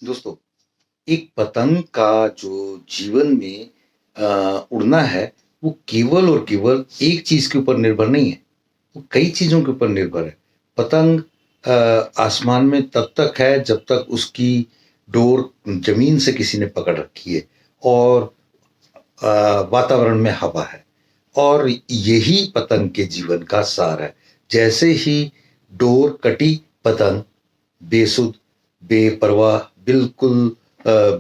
दोस्तों, एक पतंग का जो जीवन में उड़ना है, वो केवल और केवल एक चीज़ के ऊपर निर्भर नहीं है, वो कई चीज़ों के ऊपर निर्भर है। पतंग आसमान में तब तक है जब तक उसकी डोर ज़मीन से किसी ने पकड़ रखी है और अ, वातावरण में हवा है और यही पतंग के जीवन का सार है। जैसे ही डोर कटी, पतंग बेसुध, बेपरवाह, बिल्कुल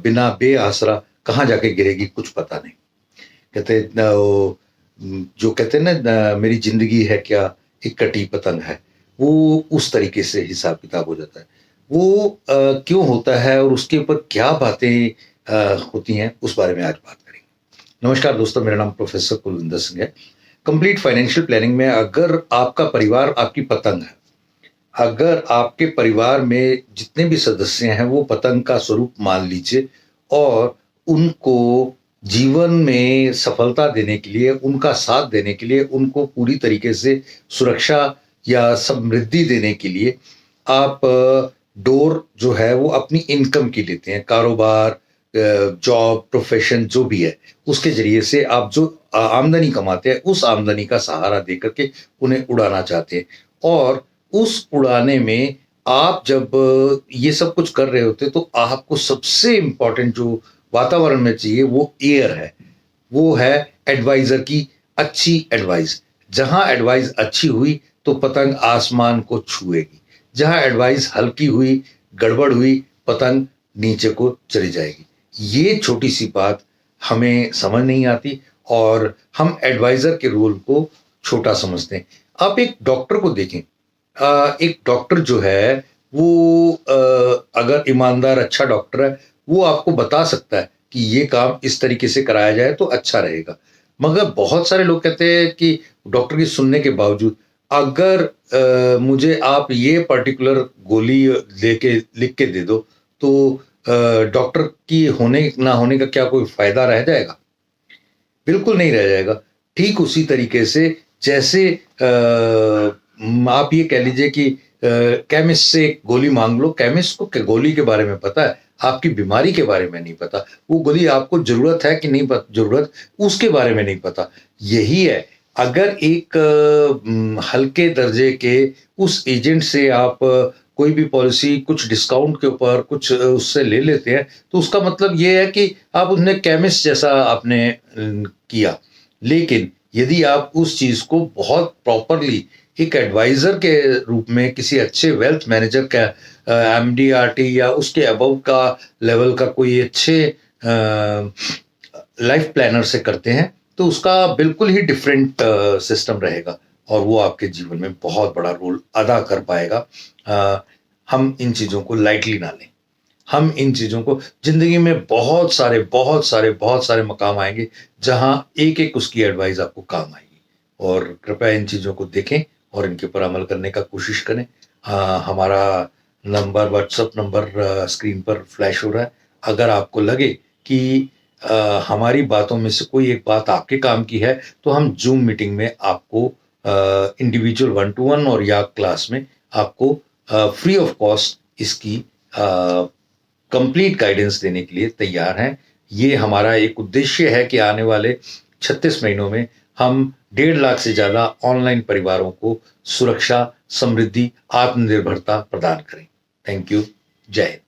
बिना बेआसरा कहाँ जाके गिरेगी कुछ पता नहीं। कहते न वो जो कहते हैं ना मेरी ज़िंदगी है क्या एक कटी पतंग है, वो उस तरीके से हिसाब-किताब हो जाता है। वो क्यों होता है और उसके ऊपर क्या बातें होती हैं, उस बारे में आज बात करेंगे। नमस्कार दोस्तों, मेरा नाम प्रोफ़ेसर कुलविंदर सिंह है। कंप्लीट फाइनेंशियल प्लानिंग में अगर आपका परिवार आपकी पतंग है, अगर आपके परिवार में जितने भी सदस्य हैं वो पतंग का स्वरूप मान लीजिए और उनको जीवन में सफलता देने के लिए, उनका साथ देने के लिए, उनको पूरी तरीके से सुरक्षा या समृद्धि देने के लिए आप डोर जो है वो अपनी इनकम की लेते हैं। कारोबार, जॉब, प्रोफ़ेशन जो भी है, उसके ज़रिए से आप जो आमदनी कमाते हैं, उस आमदनी का सहारा देकर के उन्हें उड़ाना चाहते हैं और उस उड़ाने में आप जब ये सब कुछ कर रहे होते तो आपको सबसे इम्पोर्टेंट जो वातावरण में चाहिए वो एयर है। वो है एडवाइज़र की अच्छी एडवाइस। जहाँ एडवाइस अच्छी हुई तो पतंग आसमान को छुएगी। जहाँ एडवाइस हल्की हुई, गड़बड़ हुई, पतंग नीचे को चली जाएगी। ये छोटी-सी बात हमें समझ नहीं आती और हम एडवाइज़र के रोल को छोटा समझते हैं। आप एक डॉक्टर को देखें, एक डॉक्टर जो है वो अगर ईमानदार अच्छा डॉक्टर है, वो आपको बता सकता है कि ये काम इस तरीके से कराया जाए तो अच्छा रहेगा। मगर बहुत सारे लोग कहते हैं कि डॉक्टर की सुनने के बावजूद अगर मुझे आप ये पर्टिकुलर गोली लेके लिख के दे दो तो डॉक्टर की होने ना होने का क्या कोई फ़ायदा रह जाएगा? बिल्कुल नहीं रह जाएगा। ठीक उसी तरीके से जैसे आप ये कह लीजिए कि केमिस्ट से एक गोली माँग लो, केमिस्ट को गोली के बारे में पता है, आपकी बीमारी के बारे में नहीं पता। वो गोली आपको ज़रूरत है कि नहीं ज़रूरत, उसके बारे में नहीं पता। यही है, अगर एक हल्के दर्जे के उस एजेंट से आप कोई भी पॉलिसी कुछ डिस्काउंट के ऊपर कुछ उससे ले लेते हैं, तो उसका मतलब ये है कि आप उन्हें केमिस्ट जैसा आपने किया। लेकिन यदि आप उस चीज़ को बहुत प्रॉपरली एक एडवाइज़र के रूप में किसी अच्छे वेल्थ मैनेजर का एमडीआरटी या उसके अबव का लेवल का कोई अच्छे लाइफ प्लानर से करते हैं, तो उसका बिल्कुल ही डिफरेंट सिस्टम रहेगा और वो आपके जीवन में बहुत बड़ा रोल अदा कर पाएगा। हम इन चीज़ों को लाइटली ना लें। हम इन चीज़ों को ज़िंदगी में बहुत सारे मकाम आएँगे, जहाँ एक-एक उसकी एडवाइस आपको काम आएगी और कृपया इन चीज़ों को देखें और इनके ऊपर अमल करने का कोशिश करें। हमारा नंबर व्हाट्सएप नंबर स्क्रीन पर फ्लैश हो रहा है। अगर आपको लगे कि हमारी बातों में से कोई एक बात आपके काम की है, तो हम ज़ूम मीटिंग में आपको इंडिविजुअल 1 टू 1 और या क्लास में आपको फ्री ऑफ कॉस्ट इसकी अ, कंप्लीट गाइडेंस देने के लिए तैयार हैं। ये हमारा एक उद्देश्य है कि आने वाले 36 महीनों में हम 1.5 लाख से ज़्यादा ऑनलाइन परिवारों को सुरक्षा, समृद्धि, आत्मनिर्भरता प्रदान करें। Thank you. जय हिंद।